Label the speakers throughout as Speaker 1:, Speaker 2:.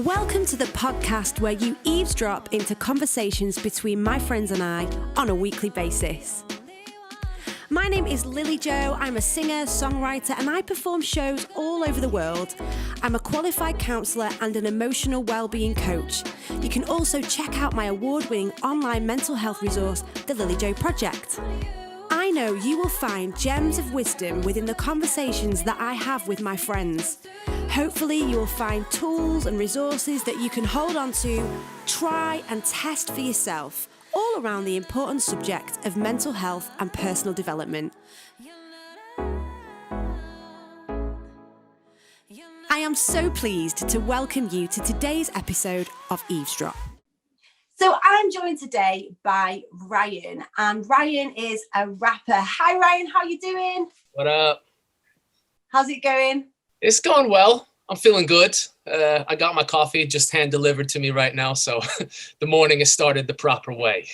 Speaker 1: Welcome to the podcast where you eavesdrop into conversations between my friends and I on a weekly basis. My name is Lily Jo. I'm a singer, songwriter, and I perform shows all over the world. I'm a qualified counsellor and an emotional wellbeing coach. You can also check out my award-winning online mental health resource, The Lily Jo Project. I know you will find gems of wisdom within the conversations that I have with my friends. Hopefully you will find tools and resources that you can hold on to, try and test for yourself, all around the important subject of mental health and personal development. I am so pleased to welcome you to today's episode of Eavesdrop. So I'm joined today by Ryan, and Ryan is a rapper. Hi Ryan, how you doing?
Speaker 2: What up?
Speaker 1: How's it going?
Speaker 2: It's going well. I'm feeling good. I got my coffee just hand delivered to me right now, so the morning has started the proper way.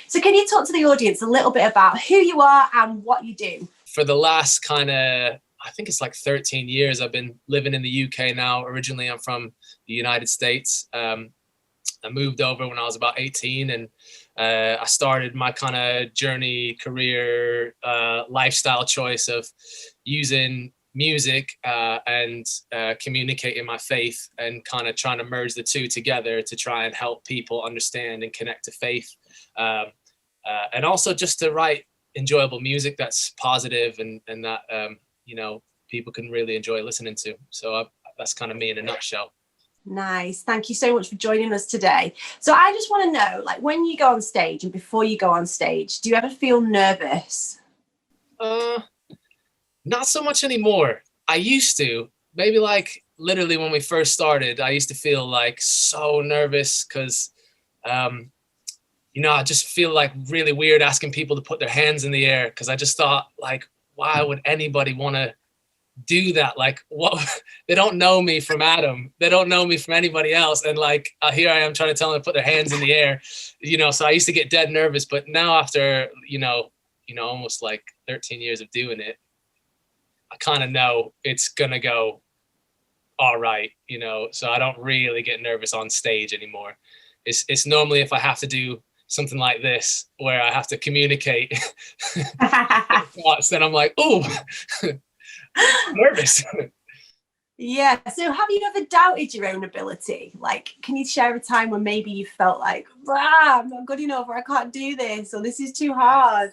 Speaker 1: So can you talk to the audience a little bit about who you are and what you do?
Speaker 2: For the last I think it's like 13 years, I've been living in the UK now. Originally, I'm from the United States. I moved over when I was about 18, and I started my kind of journey, career, lifestyle choice of using music and communicating my faith and kind of trying to merge the two together to try and help people understand and connect to faith. And also just to write enjoyable music that's positive and that, people can really enjoy listening to. So that's kind of me in a nutshell.
Speaker 1: Nice. Thank you so much for joining us today. So I just want to know, like, when you go on stage and before you go on stage, do you ever feel nervous?
Speaker 2: Not so much anymore. I used to. Maybe like literally when we first started, I used to feel like so nervous because, I just feel like really weird asking people to put their hands in the air because I just thought, like, why would anybody want to do that? Like, what? They don't know me from Adam. They don't know me from anybody else. And like, here I am trying to tell them to put their hands in the air, so I used to get dead nervous. But now after, almost like 13 years of doing it, I kind of know it's going to go all right, so I don't really get nervous on stage anymore. It's normally if I have to do something like this where I have to communicate thoughts, then I'm like, oh, nervous.
Speaker 1: Yeah. So have you ever doubted your own ability? Like, can you share a time when maybe you felt like, I'm not good enough, or I can't do this, or this is too hard?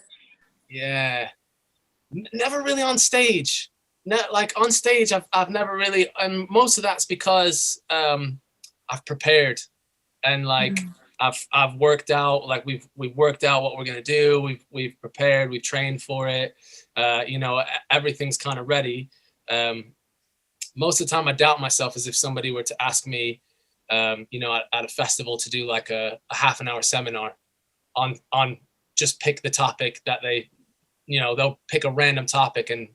Speaker 2: Yeah. Never really on stage. Like on stage, I've never really, and most of that's because I've prepared and like I've worked out, like we've worked out what we're gonna do. We've prepared, we've trained for it. Everything's kind of ready. Most of the time I doubt myself as if somebody were to ask me, at a festival to do like a half an hour seminar on just pick the topic that they, they'll pick a random topic and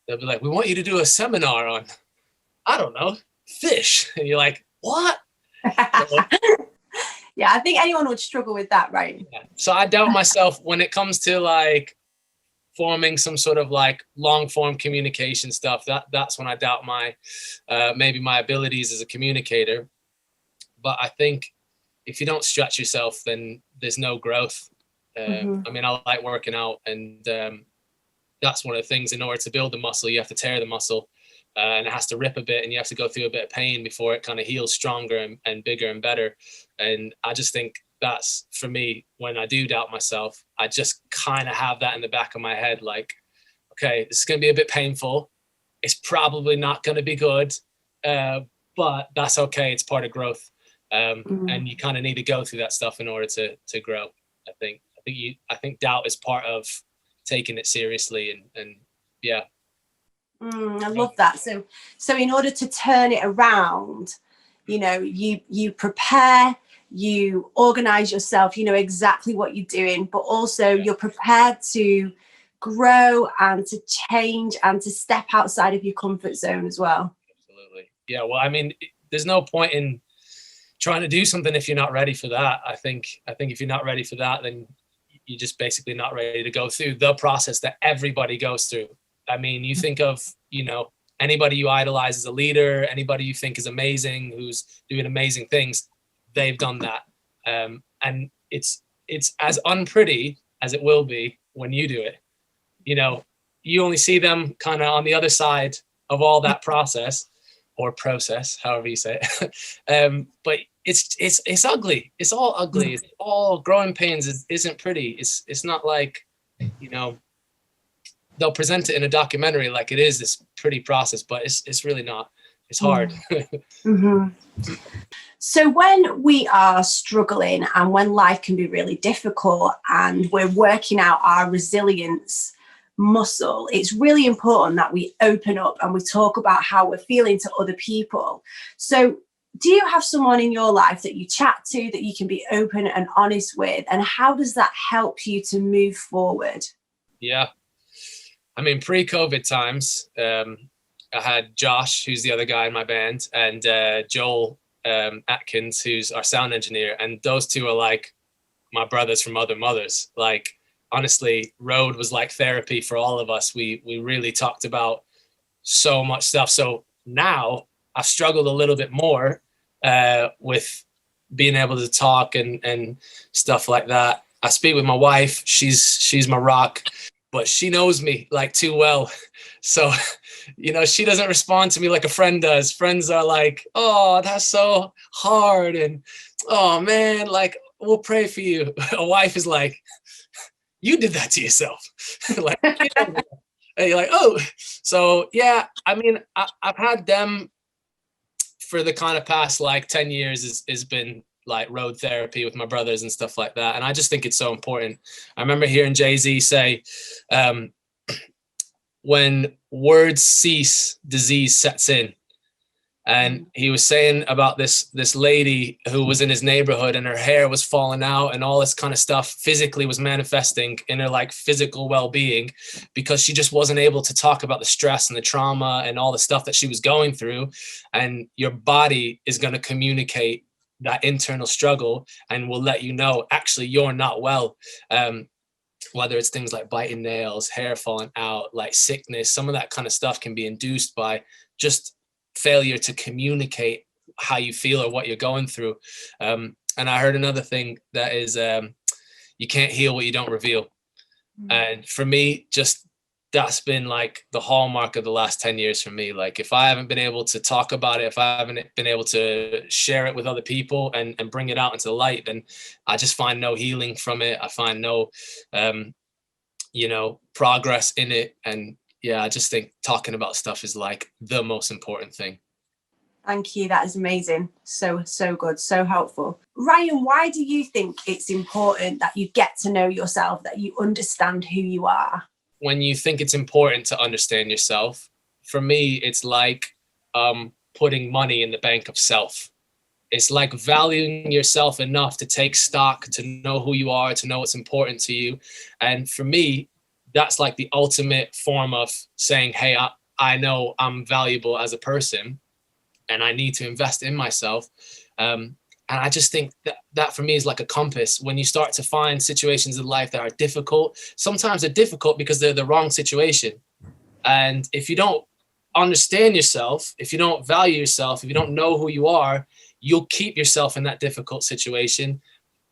Speaker 2: they'll be like, we want you to do a seminar on, I don't know, fish. And you're like, what?
Speaker 1: Yeah, I think anyone would struggle with that, right?
Speaker 2: Yeah. So I doubt myself when it comes to like forming some sort of like long form communication stuff. That's when I doubt my maybe my abilities as a communicator. But I think if you don't stretch yourself, then there's no growth. I mean, I like working out, and that's one of the things. In order to build the muscle, you have to tear the muscle, and it has to rip a bit, and you have to go through a bit of pain before it kind of heals stronger and bigger and better. And I just think that's, for me, when I do doubt myself, I just kind of have that in the back of my head, like, okay, this is going to be a bit painful. It's probably not going to be good, but that's okay. It's part of growth. And you kind of need to go through that stuff in order to grow. I think doubt is part of taking it seriously, and yeah.
Speaker 1: I love that. So in order to turn it around, you prepare, you organize yourself, you know exactly what you're doing, but also you're prepared to grow and to change and to step outside of your comfort zone as well.
Speaker 2: Absolutely. Yeah. Well, I mean, there's no point in trying to do something if you're not ready for that. I think if you're not ready for that, then you're just basically not ready to go through the process that everybody goes through. I mean, you think of, anybody you idolize as a leader, anybody you think is amazing, who's doing amazing things, they've done that. And it's as unpretty as it will be when you do it. You know, you only see them kind of on the other side of all that process, or process, however you say it. But it's ugly. It's all ugly. It's all growing pains isn't pretty. It's not like, you know, they'll present it in a documentary like it is this pretty process, but it's really not. It's hard.
Speaker 1: Mm-hmm. So when we are struggling and when life can be really difficult and we're working out our resilience muscle, it's really important that we open up and we talk about how we're feeling to other people. So do you have someone in your life that you chat to, that you can be open and honest with? And how does that help you to move forward?
Speaker 2: Yeah. I mean, pre-COVID times, I had Josh, who's the other guy in my band, and Joel Atkins, who's our sound engineer. And those two are like my brothers from other mothers. Like, honestly, road was like therapy for all of us. We really talked about so much stuff. So now I've struggled a little bit more with being able to talk and stuff like that. I speak with my wife. She's my rock, but she knows me like too well. So, you know, she doesn't respond to me like a friend does. Friends are like, oh, that's so hard. And, oh man, like, we'll pray for you. A wife is like, you did that to yourself. Like, and you're like, oh. So yeah, I mean, I've had them for the kind of past like 10 years has been like road therapy with my brothers and stuff like that. And I just think it's so important. I remember hearing Jay-Z say, when words cease, disease sets in. And he was saying about this lady who was in his neighborhood and her hair was falling out and all this kind of stuff physically was manifesting in her like physical well-being, because she just wasn't able to talk about the stress and the trauma and all the stuff that she was going through. And your body is going to communicate that internal struggle and will let you know, actually, you're not well. Whether it's things like biting nails, hair falling out, like sickness, some of that kind of stuff can be induced by just failure to communicate how you feel or what you're going through. And I heard another thing that is, you can't heal what you don't reveal. And for me, just that's been like the hallmark of the last 10 years for me. Like, if I haven't been able to talk about it, if I haven't been able to share it with other people and bring it out into the light, then I just find no healing from it. I find no, you know, progress in it. And yeah, I just think talking about stuff is like the most important thing.
Speaker 1: Thank you. That is amazing. So good. So helpful. Ryan, why do you think it's important that you get to know yourself, that you understand who you are?
Speaker 2: When you think it's important to understand yourself, for me, it's like putting money in the bank of self. It's like valuing yourself enough to take stock, to know who you are, to know what's important to you. And for me, that's like the ultimate form of saying, hey, I know I'm valuable as a person and I need to invest in myself. And I just think that for me is like a compass. When you start to find situations in life that are difficult, sometimes they're difficult because they're the wrong situation. And if you don't understand yourself, if you don't value yourself, if you don't know who you are, you'll keep yourself in that difficult situation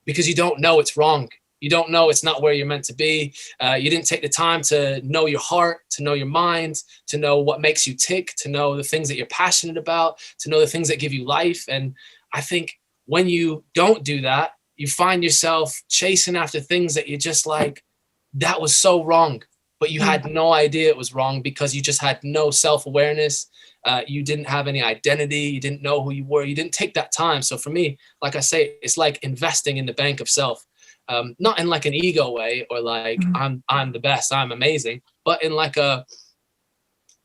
Speaker 2: because you don't know it's wrong. You don't know it's not where you're meant to be. You didn't take the time to know your heart, to know your mind, to know what makes you tick, to know the things that you're passionate about, to know the things that give you life. And I think when you don't do that, you find yourself chasing after things that you're just like, that was so wrong, but you had no idea it was wrong because you just had no self-awareness. You didn't have any identity. You didn't know who you were. You didn't take that time. So for me, like I say, it's like investing in the bank of self. Not in like an ego way or like I'm the best, I'm amazing, but in like a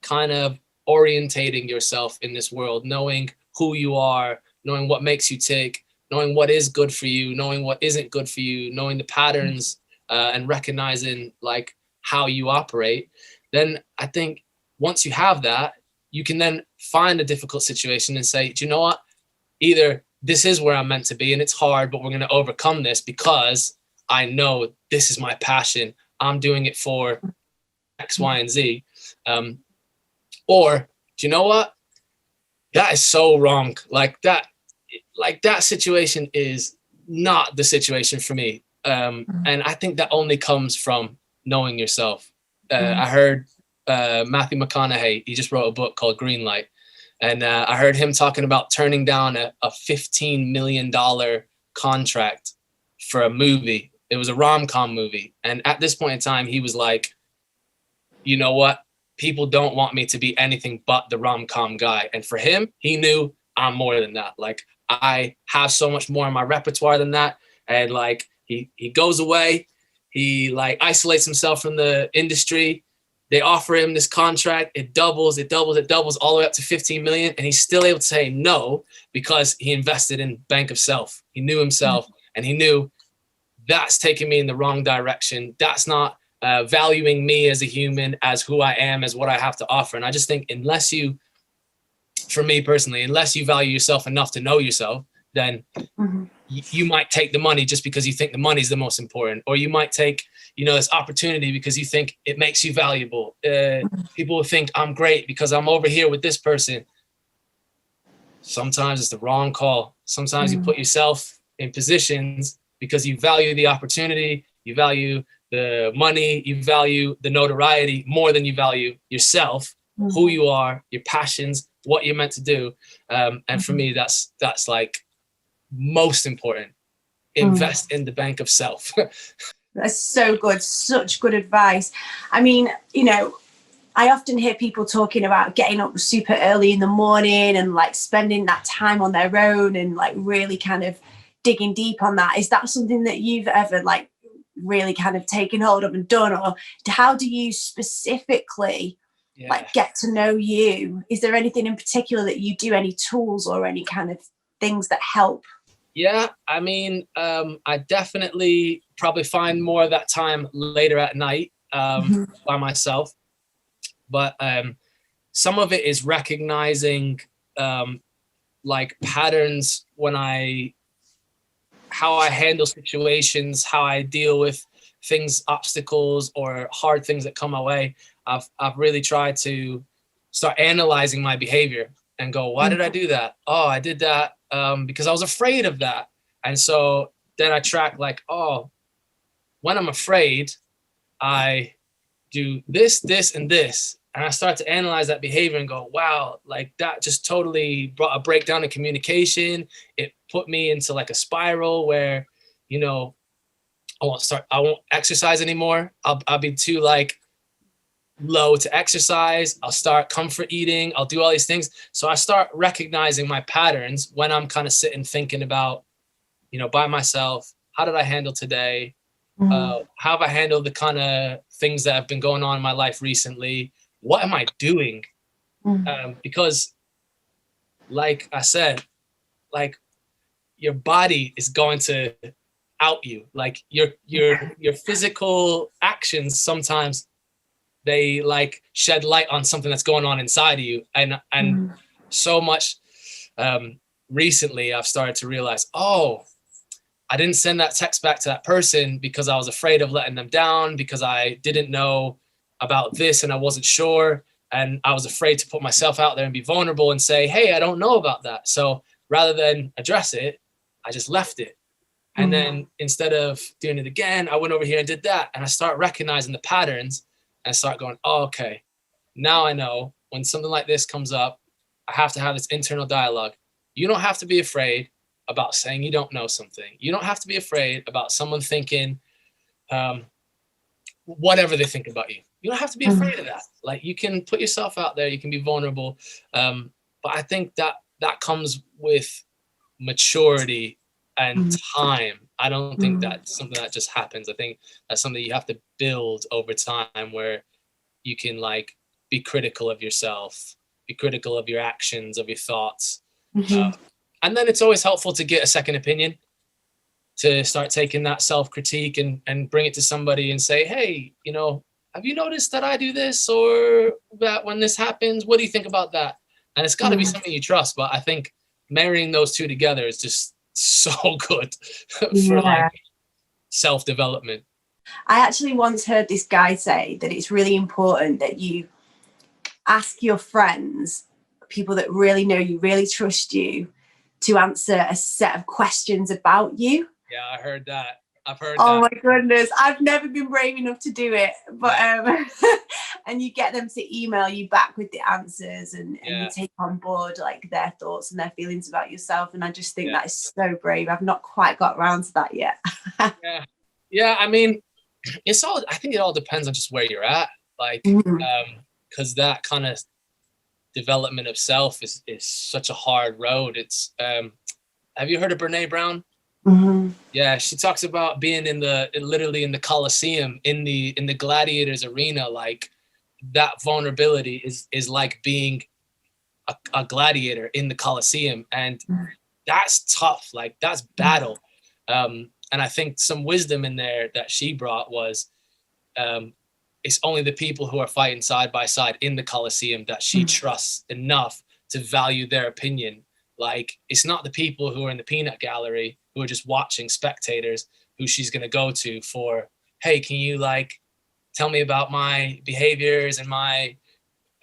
Speaker 2: kind of orientating yourself in this world, knowing who you are, knowing what makes you tick, knowing what is good for you, knowing what isn't good for you, knowing the patterns and recognizing like how you operate. Then I think once you have that, you can then find a difficult situation and say, do you know what? Either this is where I'm meant to be and it's hard, but we're going to overcome this because I know this is my passion. I'm doing it for X, Y, and Z. Or do you know what? That is so wrong. Like that situation is not the situation for me. And I think that only comes from knowing yourself. I heard Matthew McConaughey, he just wrote a book called Green Light. And I heard him talking about turning down a $15 million contract for a movie. It was a rom-com movie. And at this point in time, he was like, you know what? People don't want me to be anything but the rom-com guy. And for him, he knew I'm more than that. Like, I have so much more in my repertoire than that. And like, he goes away, he like isolates himself from the industry. They offer him this contract, it doubles all the way up to 15 million. And he's still able to say no because he invested in Bank of Self. He knew himself and he knew that's taking me in the wrong direction. That's not valuing me as a human, as who I am, as what I have to offer. And I just think for me personally, unless you value yourself enough to know yourself, then you might take the money just because you think the money is the most important, or you might take, this opportunity because you think it makes you valuable. People will think I'm great because I'm over here with this person. Sometimes it's the wrong call. Sometimes you put yourself in positions because you value the opportunity, you value the money, you value the notoriety more than you value yourself, who you are, your passions, what you're meant to do. And for me, that's like most important. Invest in the Bank of Self.
Speaker 3: That's so good. Such good advice. I mean, I often hear people talking about getting up super early in the morning and like spending that time on their own and like really kind of digging deep on that. Is that something that you've ever like really kind of taken hold of and done? Or how do you specifically like get to know you? Is there anything in particular that you do, any tools or any kind of things that help?
Speaker 2: Yeah, I mean, I definitely probably find more of that time later at night by myself. But some of it is recognizing like patterns how I handle situations, how I deal with things, obstacles or hard things that come my way. I've really tried to start analyzing my behavior and go, why did I do that? Oh, I did that because I was afraid of that. And so then I track like, oh, when I'm afraid, I do this, this, and this. And I start to analyze that behavior and go, wow, like that just totally brought a breakdown in communication. It put me into like a spiral where, I won't exercise anymore. I'll be too like low to exercise. I'll start comfort eating. I'll do all these things. So I start recognizing my patterns when I'm kind of sitting thinking about, by myself, how did I handle today? How have I handled the kind of things that have been going on in my life recently? What am I doing? Because like I said, like your body is going to out you. Like your physical actions sometimes they like shed light on something that's going on inside of you. And so much recently I've started to realize, oh, I didn't send that text back to that person because I was afraid of letting them down, because I didn't know about this and I wasn't sure. And I was afraid to put myself out there and be vulnerable and say, hey, I don't know about that. So rather than address it, I just left it. And then instead of doing it again, I went over here and did that. And I start recognizing the patterns and I start going, oh, okay, now I know when something like this comes up, I have to have this internal dialogue. You don't have to be afraid about saying you don't know something. You don't have to be afraid about someone thinking whatever they think about you. You don't have to be afraid of that. Like you can put yourself out there, you can be vulnerable. But I think that comes with maturity and time. I don't think that's something that just happens. I think that's something you have to build over time, where you can like be critical of yourself, be critical of your actions, of your thoughts. And then it's always helpful to get a second opinion, to start taking that self-critique and bring it to somebody and say, hey, have you noticed that I do this, or that when this happens, what do you think about that? And it's got to be something you trust. But I think marrying those two together is just so good for like self-development.
Speaker 3: I actually once heard this guy say that it's really important that you ask your friends people that really know you, really trust you, to answer a set of questions about you.
Speaker 2: Yeah, I heard that. I've heard
Speaker 3: Oh
Speaker 2: that.
Speaker 3: my goodness, I've never been brave enough to do it, but and you get them to email you back with the answers, and you take on board like their thoughts and their feelings about yourself, and I just think that is so brave. I've not quite got around to that yet.
Speaker 2: I mean, I think it all depends on just where you're at, like because that kind of development of self is such a hard road. It's have you heard of Brene Brown? Yeah, she talks about being literally in the Colosseum, in the gladiators arena. Like that vulnerability is like being a gladiator in the Colosseum, and that's tough. Like that's battle. And I think some wisdom in there that she brought was it's only the people who are fighting side by side in the Colosseum that she trusts enough to value their opinion. Like it's not the people who are in the peanut gallery who are just watching, spectators, who she's going to go to for, hey, can you like tell me about my behaviors and my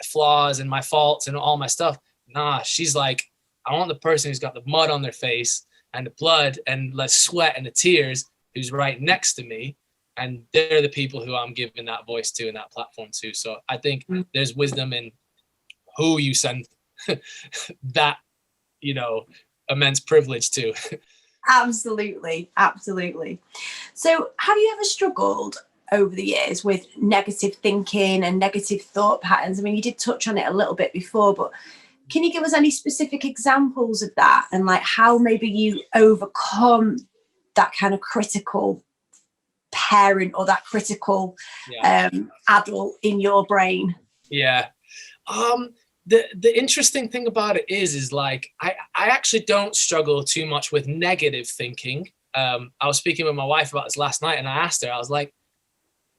Speaker 2: flaws and my faults and all my stuff? Nah, she's like, I want the person who's got the mud on their face and the blood and the sweat and the tears, who's right next to me. And they're the people who I'm giving that voice to and that platform to. So I think there's wisdom in who you send that, immense privilege to.
Speaker 3: Absolutely. So have you ever struggled over the years with negative thinking and negative thought patterns? I mean, you did touch on it a little bit before, but can you give us any specific examples of that, and like how maybe you overcome that kind of critical parent or that critical adult in your brain?
Speaker 2: The interesting thing about it is like I actually don't struggle too much with negative thinking. I was speaking with my wife about this last night, and I asked her, I was like,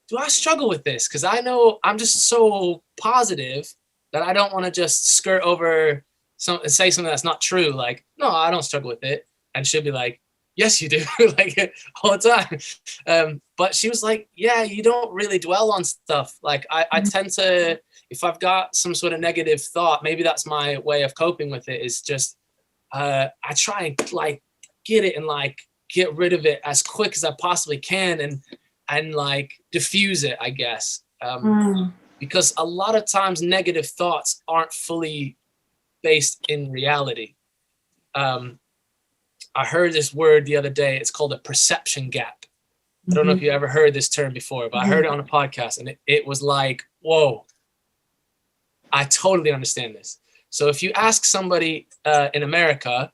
Speaker 2: do I struggle with this? Because I know I'm just so positive that I don't want to just skirt over and say something that's not true. Like, no, I don't struggle with it. And she'll be like, yes, you do, like all the time. But she was like, yeah, you don't really dwell on stuff. Like I tend to, if I've got some sort of negative thought, maybe that's my way of coping with it, is just, I try and like get it and like get rid of it as quick as I possibly can and like diffuse it, I guess. Because a lot of times negative thoughts aren't fully based in reality. I heard this word the other day. It's called a perception gap. I don't know if you ever heard this term before, but I heard it on a podcast, and it was like, whoa, I totally understand this. So if you ask somebody in America,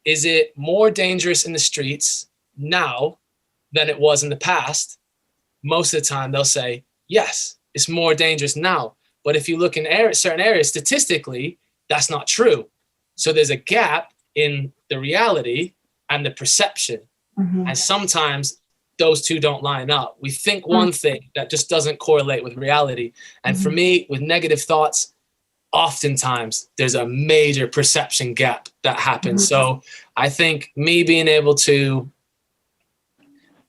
Speaker 2: is it more dangerous in the streets now than it was in the past? Most of the time they'll say, yes, it's more dangerous now. But if you look in certain areas, statistically, that's not true. So there's a gap in the reality and the perception. And sometimes those two don't line up. We think one thing that just doesn't correlate with reality. And for me, with negative thoughts, oftentimes there's a major perception gap that happens. So I think me being able to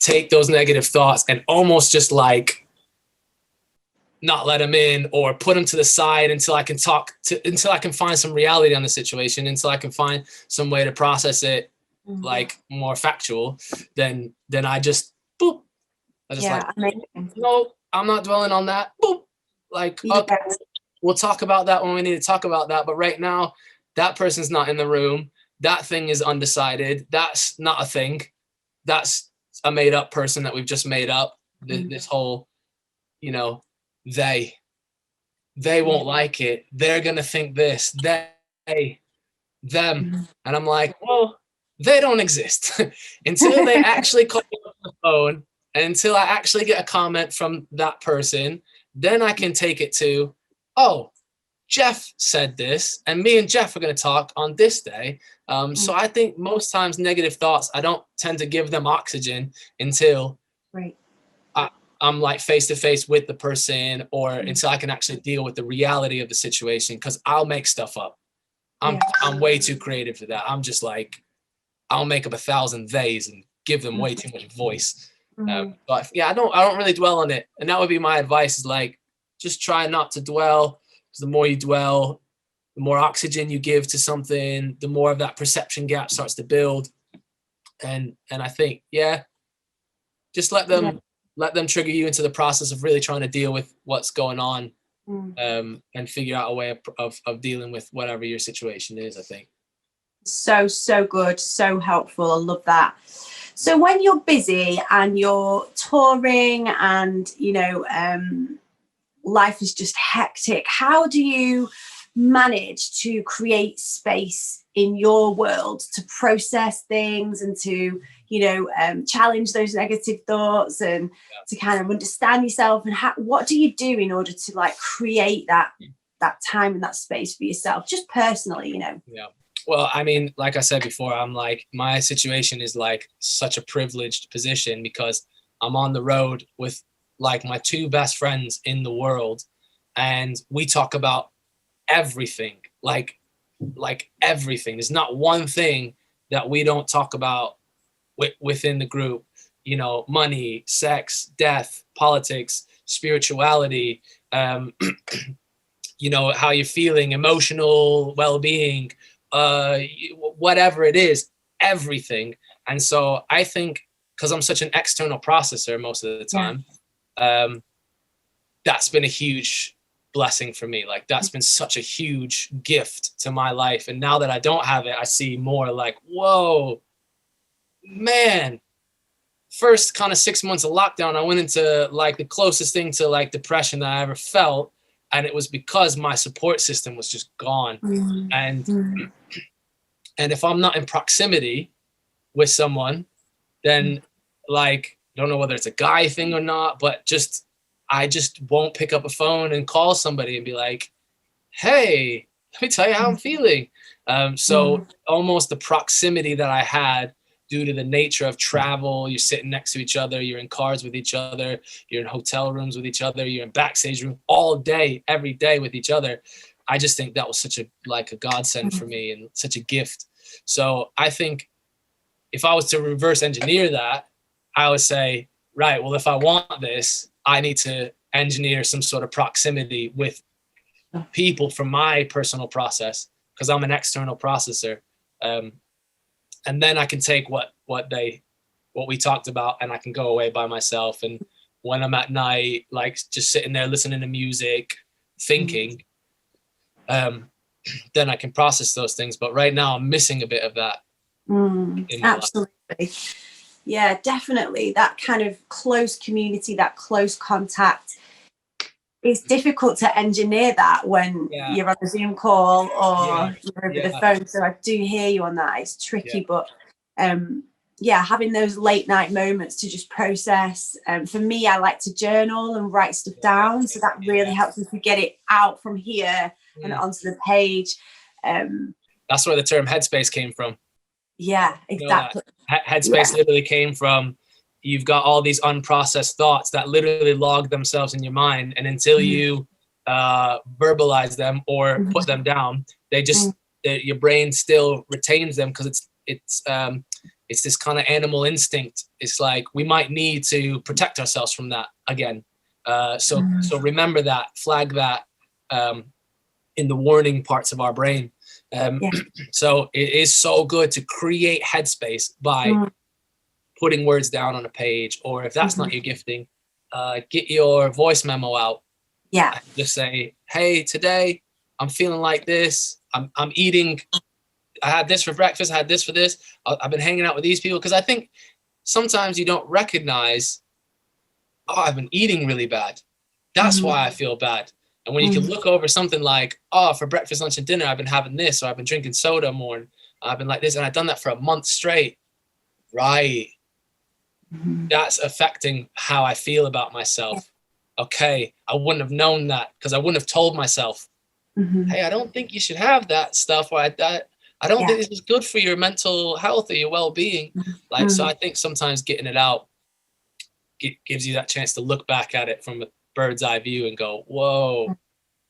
Speaker 2: take those negative thoughts and almost just like not let them in or put them to the side until I can until I can find some reality on the situation, until I can find some way to process it like more factual, then I just boop. I just no, I'm not dwelling on that. Boop. Like, okay, we'll talk about that when we need to talk about that. But right now, that person's not in the room. That thing is undecided. That's not a thing. That's a made up person that we've just made up. This whole, they won't like it. They're going to think this, them. And I'm like, well, they don't exist until they actually call me on the phone, and until I actually get a comment from that person, then I can take it to, oh, Jeff said this, and me and Jeff are going to talk on this day. So I think most times negative thoughts, I don't tend to give them oxygen until I'm like face to face with the person, or until I can actually deal with the reality of the situation, because I'll make stuff up. I'm way too creative for that. I'm just like, I'll make up 1,000 theys and give them way too much voice. But yeah, I don't really dwell on it. And that would be my advice, is like, just try not to dwell, because the more you dwell, the more oxygen you give to something, the more of that perception gap starts to build. And I think, yeah, just let them trigger you into the process of really trying to deal with what's going on, and figure out a way of dealing with whatever your situation is, I think.
Speaker 3: So good, so helpful. I love that. So when you're busy and you're touring and, you know, life is just hectic, how do you manage to create space in your world to process things and to, you know, challenge those negative thoughts and to kind of understand yourself? And what do you do in order to like create that time and that space for yourself, just personally, you know?
Speaker 2: Yeah. Well, I mean, like I said before, I'm like, my situation is like such a privileged position because I'm on the road with like my two best friends in the world, and we talk about everything, like everything. There's not one thing that we don't talk about within the group. You know, money, sex, death, politics, spirituality, you know, how you're feeling, emotional well-being, whatever it is, everything. And so I think because I'm such an external processor most of the time, that's been a huge blessing for me. Like that's been such a huge gift to my life. And now that I don't have it, I see more like, whoa, man. First kind of 6 months of lockdown, I went into like the closest thing to like depression that I ever felt. And it was because my support system was just gone. And if I'm not in proximity with someone, then like, I don't know whether it's a guy thing or not, but I just won't pick up a phone and call somebody and be like, hey, let me tell you how I'm feeling. So almost the proximity that I had due to the nature of travel, you're sitting next to each other, you're in cars with each other, you're in hotel rooms with each other, you're in backstage room all day, every day with each other. I just think that was such a godsend for me and such a gift. So I think if I was to reverse engineer that, I would say, right, well, if I want this, I need to engineer some sort of proximity with people from my personal process because I'm an external processor. And then I can take what we talked about and I can go away by myself. And when I'm at night, like just sitting there listening to music, thinking, then I can process those things. But right now I'm missing a bit of that.
Speaker 3: Absolutely. Life. Yeah, definitely. That kind of close community, that close contact. It's difficult to engineer that when you're on a Zoom call or you're over the phone. So I do hear you on that. It's tricky, but having those late night moments to just process. For me, I like to journal and write stuff down. So that really helps me to get it out from here and onto the page.
Speaker 2: That's where the term headspace came from.
Speaker 3: Yeah, exactly.
Speaker 2: You know, headspace literally came from, you've got all these unprocessed thoughts that literally log themselves in your mind. And until you verbalize them or put them down, they just, your brain still retains them because it's this kind of animal instinct. It's like, we might need to protect ourselves from that again. So remember that, flag that in the warning parts of our brain. So it is so good to create headspace by putting words down on a page, or if that's not your gifting, get your voice memo out. Yeah. Just say, hey, today I'm feeling like this. I'm eating. I had this for breakfast. I had this for this. I've been hanging out with these people. Because I think sometimes you don't recognize, oh, I've been eating really bad. That's why I feel bad. And when you can look over something like, oh, for breakfast, lunch, and dinner, I've been having this, or I've been drinking soda more, and I've been like this, and I've done that for a month straight. Right. That's affecting how I feel about myself. Okay, I wouldn't have known that because I wouldn't have told myself, hey, I don't think you should have that stuff, or I don't think this is good for your mental health or your well-being. So I think sometimes getting it out gives you that chance to look back at it from a bird's eye view and go, whoa.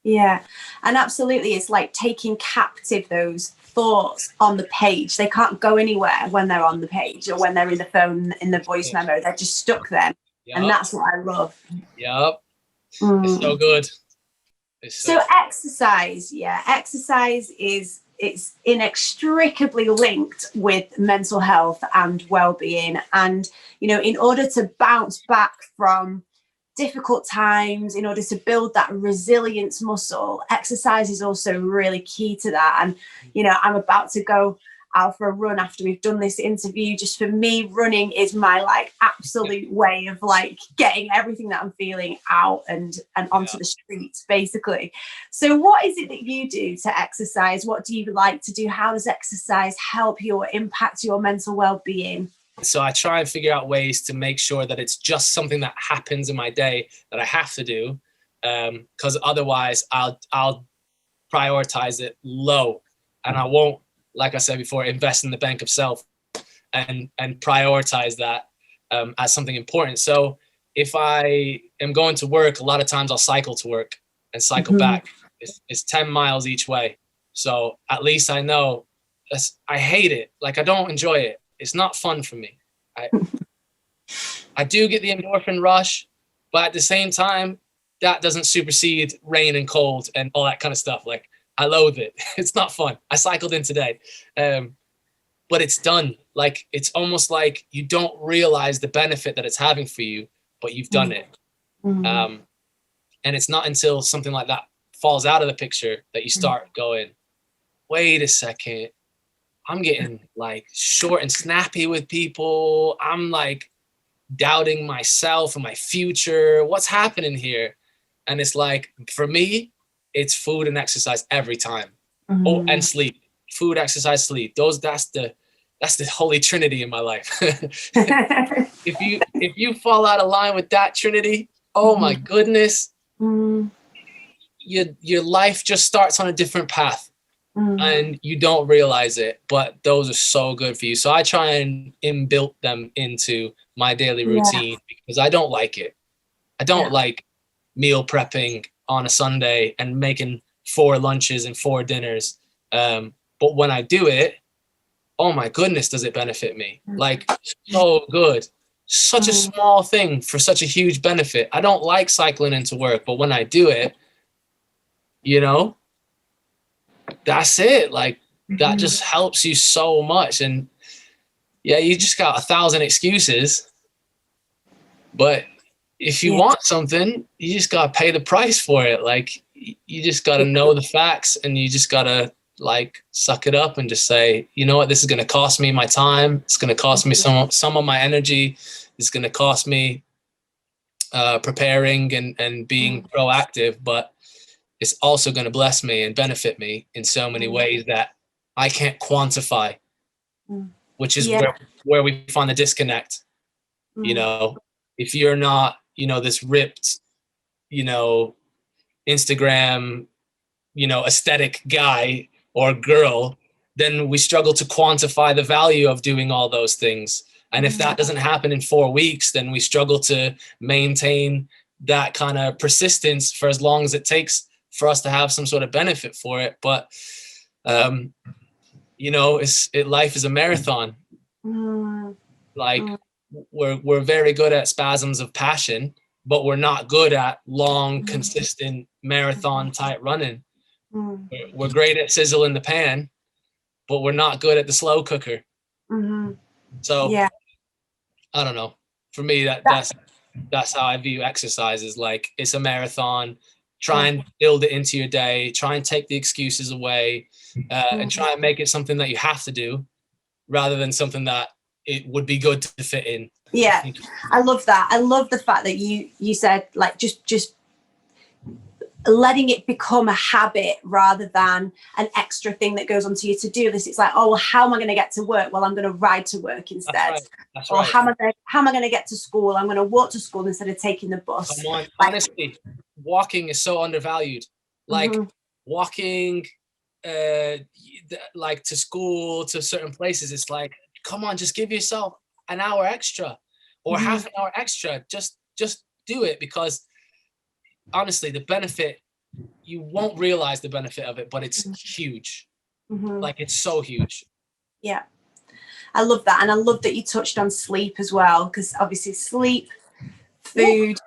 Speaker 3: Yeah, and absolutely, it's like taking captive those thoughts on the page. They can't go anywhere when they're on the page or when they're in the phone, in the voice memo. They're just stuck there. And that's what I love.
Speaker 2: It's so good.
Speaker 3: So exercise, exercise it's inextricably linked with mental health and well-being. And, you know, in order to bounce back from difficult times, in order to build that resilience muscle, exercise is also really key to that. And, you know, I'm about to go out for a run after we've done this interview. Just for me, running is my like absolute way of like getting everything that I'm feeling out and onto the streets, basically. So what is it that you do to exercise? What do you like to do? How does exercise help you or impact your mental well-being?
Speaker 2: So I try and figure out ways to make sure that it's just something that happens in my day that I have to do, because otherwise I'll prioritize it low, and I won't, like I said before, invest in the bank of self and prioritize that as something important. So if I am going to work, a lot of times I'll cycle to work and cycle back. It's 10 miles each way. So at least I know I hate it. Like, I don't enjoy it. It's not fun for me. I do get the endorphin rush, but at the same time, that doesn't supersede rain and cold and all that kind of stuff. Like, I loathe it. It's not fun. I cycled in today, but it's done. Like, it's almost like you don't realize the benefit that it's having for you, but you've done it. And it's not until something like that falls out of the picture that you start going, wait a second, I'm getting like short and snappy with people. I'm like doubting myself and my future. What's happening here? And it's like, for me, it's food and exercise every time. Oh, and sleep. Food, exercise, sleep. That's the holy trinity in my life. If you fall out of line with that trinity, oh my goodness, your life just starts on a different path. And you don't realize it, but those are so good for you. So I try and inbuilt them into my daily routine because I don't like it. I don't like meal prepping on a Sunday and making 4 lunches and 4 dinners. But when I do it, oh my goodness, does it benefit me? Like, so good. Such a small thing for such a huge benefit. I don't like cycling into work, but when I do it, you know, that's it. Like, that just helps you so much. And yeah, you just got 1,000 excuses, but if you want something, you just got to pay the price for it. Like, you just got to know the facts, and you just got to like suck it up and just say, you know what, this is going to cost me my time. It's going to cost me some of my energy. It's going to cost me preparing and being proactive, but it's also going to bless me and benefit me in so many ways that I can't quantify, which is where we find the disconnect. You know, if you're not, you know, this ripped, you know, Instagram, you know, aesthetic guy or girl, then we struggle to quantify the value of doing all those things. And if that doesn't happen in 4 weeks, then we struggle to maintain that kind of persistence for as long as it takes for us to have some sort of benefit for it. But, you know, life is a marathon. Like, we're very good at spasms of passion, but we're not good at long, consistent marathon type running. We're great at sizzle in the pan, but we're not good at the slow cooker. So I don't know. For me, that's how I view exercise, is like, it's a marathon. Try and build it into your day. Try and take the excuses away, and try and make it something that you have to do rather than something that it would be good to fit in.
Speaker 3: Yeah, I love that. I love the fact that you said, like, just letting it become a habit rather than an extra thing that goes onto your to-do list. It's like, oh, well, how am I going to get to work? Well, I'm going to ride to work instead. That's right. Or how am I going to get to school? I'm going to walk to school instead of taking the bus.
Speaker 2: Come on. Like, honestly, walking is so undervalued. Like, walking like to school, to certain places, it's like, come on, just give yourself an hour extra or half an hour extra. Just do it, because honestly, the benefit, you won't realize the benefit of it, but it's huge. Like, it's so huge.
Speaker 3: Yeah, I love that. And I love that you touched on sleep as well, because obviously sleep, food,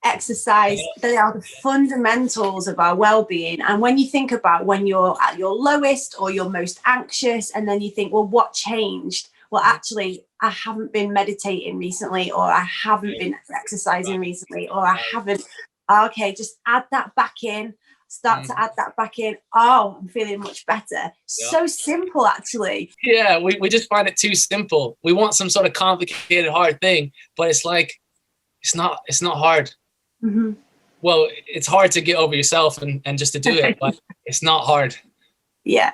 Speaker 3: exercise, they are the fundamentals of our well-being. And when you think about when you're at your lowest or you're most anxious, and then you think, well, what changed? Well, actually, I haven't been meditating recently, or I haven't been exercising recently, or I haven't. Okay, just add that back in. Start to add that back in. Oh, I'm feeling much better. So simple, actually.
Speaker 2: Yeah, we just find it too simple. We want some sort of complicated, hard thing, but it's like, it's not hard.
Speaker 3: Mm-hmm.
Speaker 2: Well, it's hard to get over yourself and just to do it, but it's not hard.
Speaker 3: Yeah.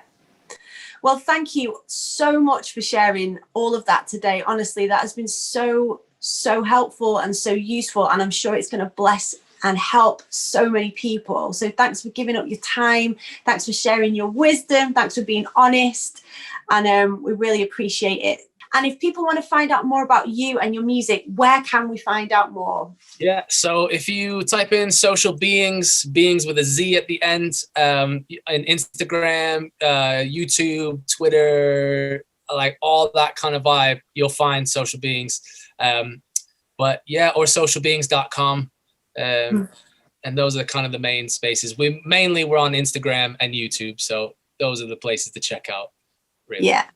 Speaker 3: Well, thank you so much for sharing all of that today. Honestly, that has been so helpful and so useful. And I'm sure it's going to bless and help so many people. So thanks for giving up your time. Thanks for sharing your wisdom. Thanks for being honest. And we really appreciate it. And if people want to find out more about you and your music, where can we find out more?
Speaker 2: Yeah, so if you type in Social Beingz, Beingz with a Z at the end, in Instagram, YouTube, Twitter, like all that kind of vibe, you'll find Social Beingz. But yeah, or socialbeingz.com. And those are kind of the main spaces. We're on Instagram and YouTube, so those are the places to check out, really.
Speaker 3: Yeah.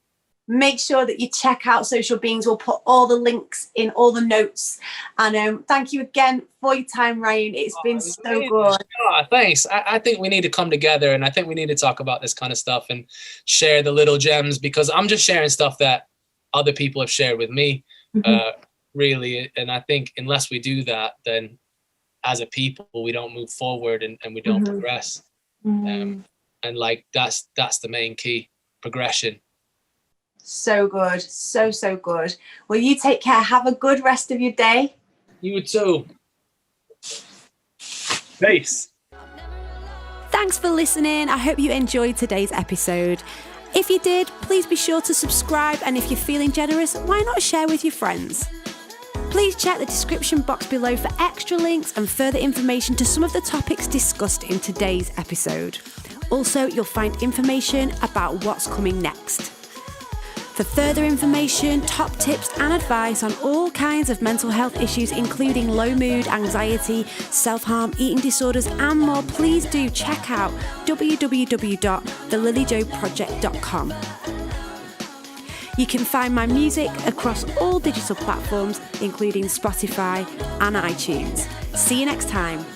Speaker 3: Make sure that you check out Social Beingz. We'll put all the links in all the notes. And thank you again for your time, Ryan. It's been so good.
Speaker 2: Oh, thanks. I think we need to come together, and I think we need to talk about this kind of stuff and share the little gems, because I'm just sharing stuff that other people have shared with me, really. And I think unless we do that, then as a people, we don't move forward and we don't progress. And like that's the main key, progression.
Speaker 3: So good. So good. Well, you take care. Have a good rest of your day.
Speaker 2: You too. Peace.
Speaker 1: Thanks for listening. I hope you enjoyed today's episode. If you did, please be sure to subscribe. And if you're feeling generous, why not share with your friends? Please check the description box below for extra links and further information to some of the topics discussed in today's episode. Also, you'll find information about what's coming next. For further information, top tips and advice on all kinds of mental health issues, including low mood, anxiety, self-harm, eating disorders and more, please do check out www.thelilyjoproject.com. You can find my music across all digital platforms, including Spotify and iTunes. See you next time.